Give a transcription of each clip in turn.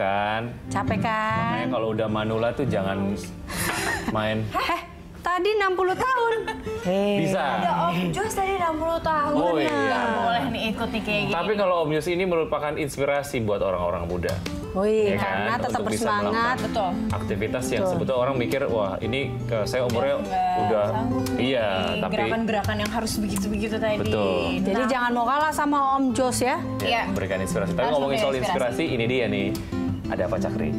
kan. Capek kan? Makanya kalau udah manula tuh jangan main. Tadi 60 tahun. Bisa. Ya Om Jos tadi 60 tahun. Oh iya. Nggak boleh nih ikut nih kayak gini. Tapi kalau Om Yus ini merupakan inspirasi buat orang-orang muda. Oh iya, Ya kan? karena tetap Untuk bisa bersemangat. melakukan Betul. aktivitas yang sebetulnya orang mikir, wah ini saya umurnya udah, iya, tapi gerakan-gerakan yang harus begitu-begitu tadi. Betul. Jadi jangan mau kalah sama Om Jos ya. ya, Iya. berikan inspirasi. Tapi Harus ngomongin soal memberi inspirasi, ini dia nih. Ada apa, Cakri?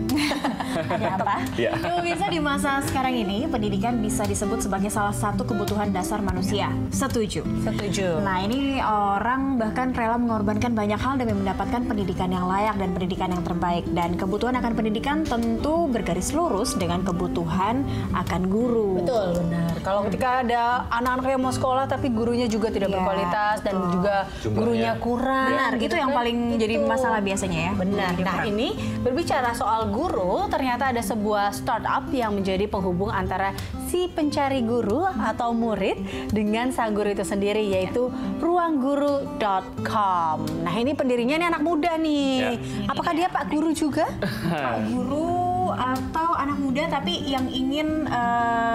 Ada apa? Iya. Ya, bisa di masa sekarang ini, pendidikan bisa disebut sebagai salah satu kebutuhan dasar manusia. Setuju? Setuju. Nah, ini orang bahkan rela mengorbankan banyak hal demi mendapatkan pendidikan yang layak dan pendidikan yang terbaik. Dan kebutuhan akan pendidikan tentu bergaris lurus dengan kebutuhan akan guru. Betul, benar. Kalau ketika ada anak-anak yang mau sekolah tapi gurunya juga tidak Iya, berkualitas dan juga Jumlahnya. gurunya kurang. Benar, itu yang paling jadi masalah biasanya ya. Benar. Jadi Nah, kurang. ini berbicara soal guru, ternyata ada sebuah startup yang menjadi penghubung antara si pencari guru atau murid dengan sang guru itu sendiri, yaitu ruangguru.com. Nah, ini pendirinya ini anak muda nih. Apakah dia Pak Guru juga? Pak guru atau anak muda tapi yang ingin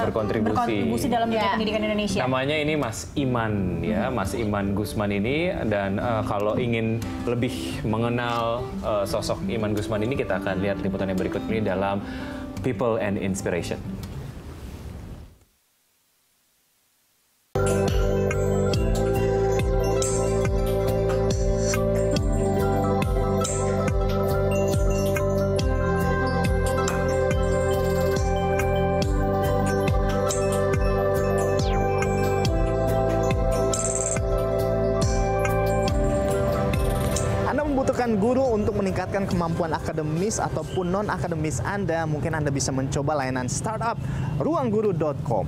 Berkontribusi. dalam dunia pendidikan Indonesia. Namanya ini Mas Iman ya, Mas Iman Gusman ini. Dan kalau ingin lebih mengenal sosok Iman Gusman ini, kita akan lihat liputannya berikut ini dalam People and Inspiration. Anda membutuhkan guru untuk meningkatkan kemampuan akademis ataupun non-akademis Anda, mungkin Anda bisa mencoba layanan startup ruangguru.com.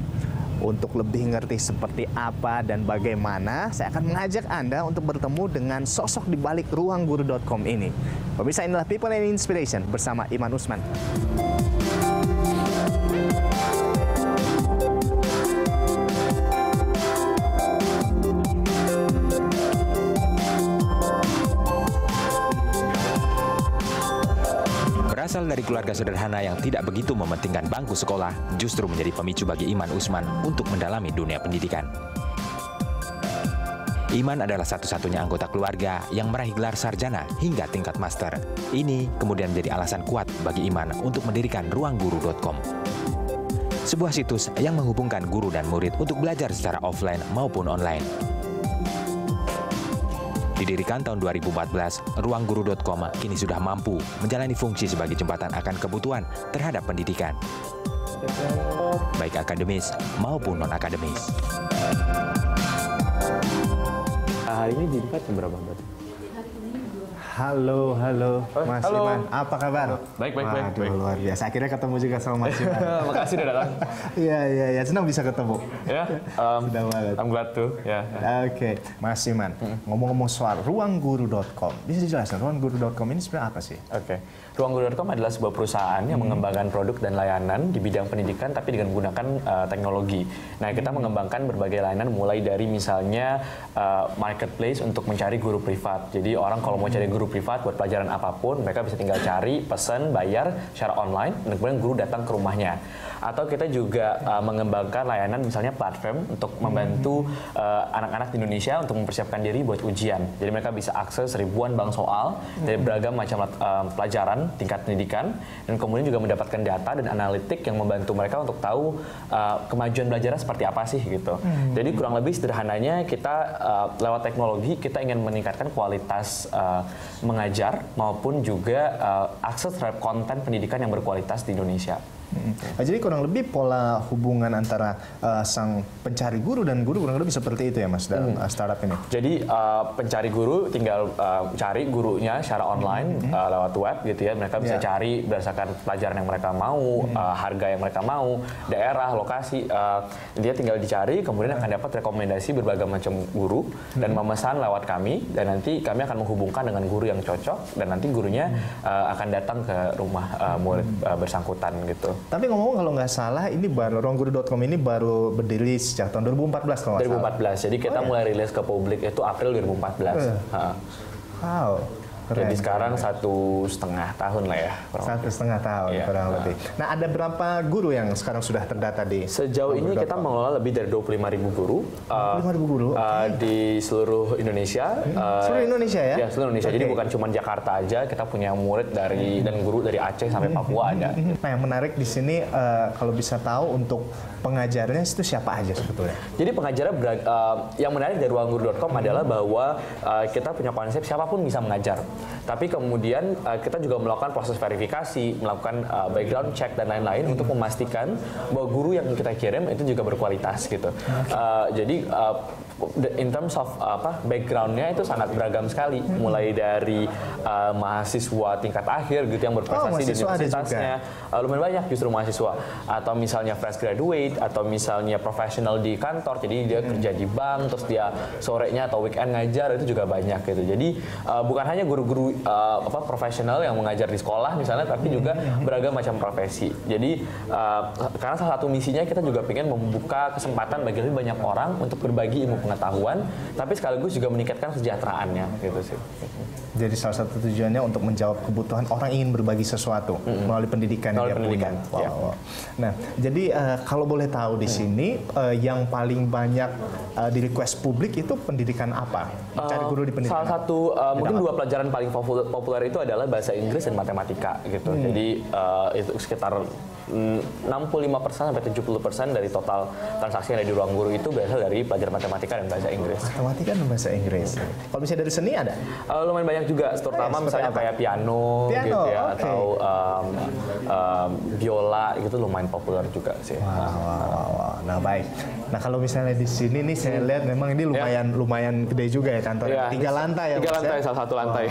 Untuk lebih ngerti seperti apa dan bagaimana, saya akan mengajak Anda untuk bertemu dengan sosok di balik ruangguru.com ini. Pemirsa, inilah People and Inspiration bersama Iman Usman. Berasal dari keluarga sederhana yang tidak begitu mementingkan bangku sekolah, justru menjadi pemicu bagi Iman Usman untuk mendalami dunia pendidikan. Iman adalah satu-satunya anggota keluarga yang meraih gelar sarjana hingga tingkat master. Ini kemudian menjadi alasan kuat bagi Iman untuk mendirikan ruangguru.com. Sebuah situs yang menghubungkan guru dan murid untuk belajar secara offline maupun online. Didirikan tahun 2014, ruangguru.com kini sudah mampu menjalani fungsi sebagai jembatan akan kebutuhan terhadap pendidikan, baik akademis maupun non-akademis. Hari ini dibuka jam berapa, Mbak? Halo, Mas halo. Iman. Apa kabar? Baik. Waduh, luar biasa. Akhirnya ketemu juga sama Mas Iman. Makasih udah datang. Iya. Senang bisa ketemu. Ya, Sudah banget. I'm glad to. Ya. Oke, Mas Iman. Ngomong-ngomong soal ruangguru.com, bisa dijelaskan ruangguru.com ini sebenarnya apa sih? Oke. Ruangguru.com adalah sebuah perusahaan yang mengembangkan produk dan layanan di bidang pendidikan tapi dengan menggunakan teknologi. Nah, kita mengembangkan berbagai layanan mulai dari misalnya marketplace untuk mencari guru privat. Jadi orang kalau mau cari guru privat buat pelajaran apapun, mereka bisa tinggal cari, pesan, bayar secara online, dan kemudian guru datang ke rumahnya. Atau kita juga mengembangkan layanan misalnya platform untuk membantu anak-anak di Indonesia untuk mempersiapkan diri buat ujian. Jadi mereka bisa akses ribuan bank soal dari beragam macam pelajaran tingkat pendidikan, dan kemudian juga mendapatkan data dan analitik yang membantu mereka untuk tahu kemajuan belajarnya seperti apa sih gitu. Jadi kurang lebih sederhananya kita lewat teknologi kita ingin meningkatkan kualitas mengajar maupun juga akses terhadap konten pendidikan yang berkualitas di Indonesia. Jadi kurang lebih pola hubungan antara sang pencari guru dan guru kurang lebih seperti itu ya Mas dalam startup ini. Jadi pencari guru tinggal cari gurunya secara online lewat web gitu ya. Mereka bisa cari berdasarkan pelajaran yang mereka mau, harga yang mereka mau, daerah, lokasi. Dia tinggal dicari, kemudian akan dapat rekomendasi berbagai macam guru dan memesan lewat kami, dan nanti kami akan menghubungkan dengan guru yang cocok, dan nanti gurunya akan datang ke rumah murid bersangkutan gitu. Tapi ngomong kalau nggak salah ini baru ruangguru.com ini baru berdiri sejak tahun 2014 kalau nggak salah. 2014. Jadi kita mulai rilis ke publik itu April 2014. Wow. Jadi sekarang 1,5 tahun lah ya. 1,5 tahun kurang lebih. Nah, ada berapa guru yang sekarang sudah terdata di Sejauh ini kita mengelola lebih dari 25.000 guru. 25.000 guru Di seluruh Indonesia. Seluruh Indonesia ya? Ya, seluruh Indonesia. Jadi bukan cuma Jakarta aja, kita punya murid dan guru dari Aceh sampai Papua ada. Nah, yang menarik di sini kalau bisa tahu untuk pengajarnya itu siapa aja sebetulnya? Jadi pengajarnya yang menarik dari ruangguru.com adalah bahwa kita punya konsep siapapun bisa mengajar. Tapi kemudian kita juga melakukan proses verifikasi, melakukan background check dan lain-lain untuk memastikan bahwa guru yang kita kirim itu juga berkualitas gitu. Jadi in terms of backgroundnya itu sangat beragam sekali, mulai dari mahasiswa tingkat akhir gitu yang berprestasi di universitasnya, lumayan banyak justru mahasiswa, atau misalnya fresh graduate, atau misalnya profesional di kantor, jadi dia kerja di bank, terus dia sorenya atau weekend ngajar, itu juga banyak gitu. Jadi bukan hanya guru-guru profesional yang mengajar di sekolah misalnya, tapi juga beragam macam profesi. Jadi karena salah satu misinya kita juga ingin membuka kesempatan bagi lebih banyak orang untuk berbagi ilmu pengetahuan, tapi sekaligus juga meningkatkan kesejahteraannya gitu sih. Jadi salah satu tujuannya untuk menjawab kebutuhan orang ingin berbagi sesuatu melalui pendidikan yang dia punya. Wow. Nah, jadi kalau boleh tahu di sini yang paling banyak di request publik itu pendidikan apa? Cari guru di pendidikan. Salah satu mungkin dua pelajaran paling populer itu adalah bahasa Inggris dan matematika gitu. Jadi itu sekitar 65% sampai 70% dari total transaksi yang ada di ruang guru itu berasal dari pelajaran matematika dan bahasa Inggris. Matematika dan bahasa Inggris. Kalau misalnya dari seni ada? Lumayan banyak juga, terutama misalnya kayak piano gitu ya, atau biola gitu lumayan populer juga sih. Wow. Nah, baik. Nah, kalau misalnya di sini nih saya lihat memang ini lumayan gede juga ya kantornya. 3 lantai ya. 3 lantai, salah satu lantai.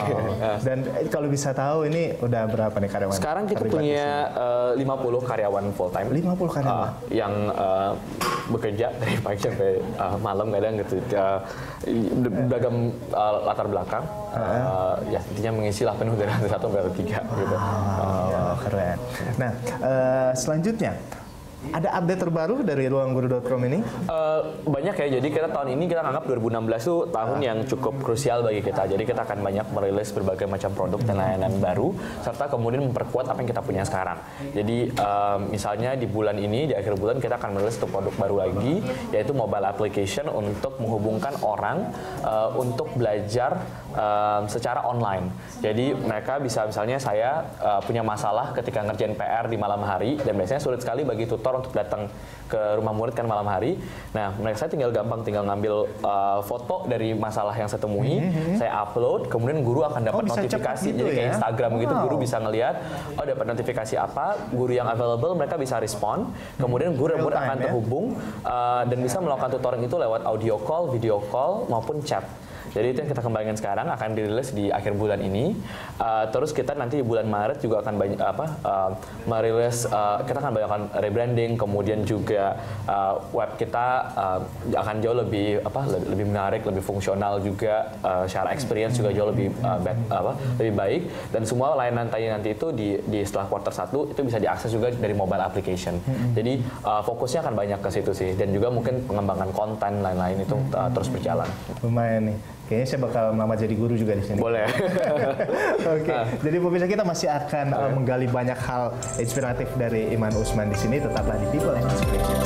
Dan kalau bisa tahu ini udah berapa nih karyawan? Sekarang kita punya 50 karyawan full time. 50 karyawan yang bekerja dari pagi sampai malam kadang gitu. Beragam latar belakang. Ya intinya mengisi lah penuh dari lantai 1 sampai lantai 3 gitu. Keren. Nah, selanjutnya ada update terbaru dari ruangguru.com ini? Banyak ya, jadi kita tahun ini kita anggap 2016 itu tahun yang cukup krusial bagi kita. Jadi kita akan banyak merilis berbagai macam produk dan layanan baru, serta kemudian memperkuat apa yang kita punya sekarang. Jadi misalnya di bulan ini, di akhir bulan kita akan merilis satu produk baru lagi, yaitu mobile application untuk menghubungkan orang untuk belajar secara online. Jadi mereka bisa, misalnya saya punya masalah ketika ngerjain PR di malam hari, dan biasanya sulit sekali bagi tutor untuk datang ke rumah murid kan malam hari. Nah, saya tinggal ngambil foto dari masalah yang saya temui, saya upload, kemudian guru akan dapat notifikasi. Gitu, jadi kayak Instagram gitu, guru bisa ngelihat, dapat notifikasi apa, guru yang available mereka bisa respon, kemudian guru akan terhubung dan bisa melakukan tutoring itu lewat audio call, video call maupun chat. Jadi itu yang kita kembangkan sekarang, akan dirilis di akhir bulan ini. Terus kita nanti di bulan Maret juga akan merilis, kita akan banyakkan rebranding, kemudian juga web kita akan jauh lebih menarik, lebih fungsional juga, secara experience juga jauh lebih lebih baik, dan semua layanan nanti itu di setelah quarter 1 itu bisa diakses juga dari mobile application. Jadi fokusnya akan banyak ke situ sih, dan juga mungkin pengembangan konten lain-lain itu terus berjalan. Lumayan nih. Kayaknya saya bakal melamar jadi guru juga di sini. Boleh. Oke. Jadi pemirsa, kita masih akan menggali banyak hal inspiratif dari Iman Usman di sini. Tetaplah di People and Inspiration.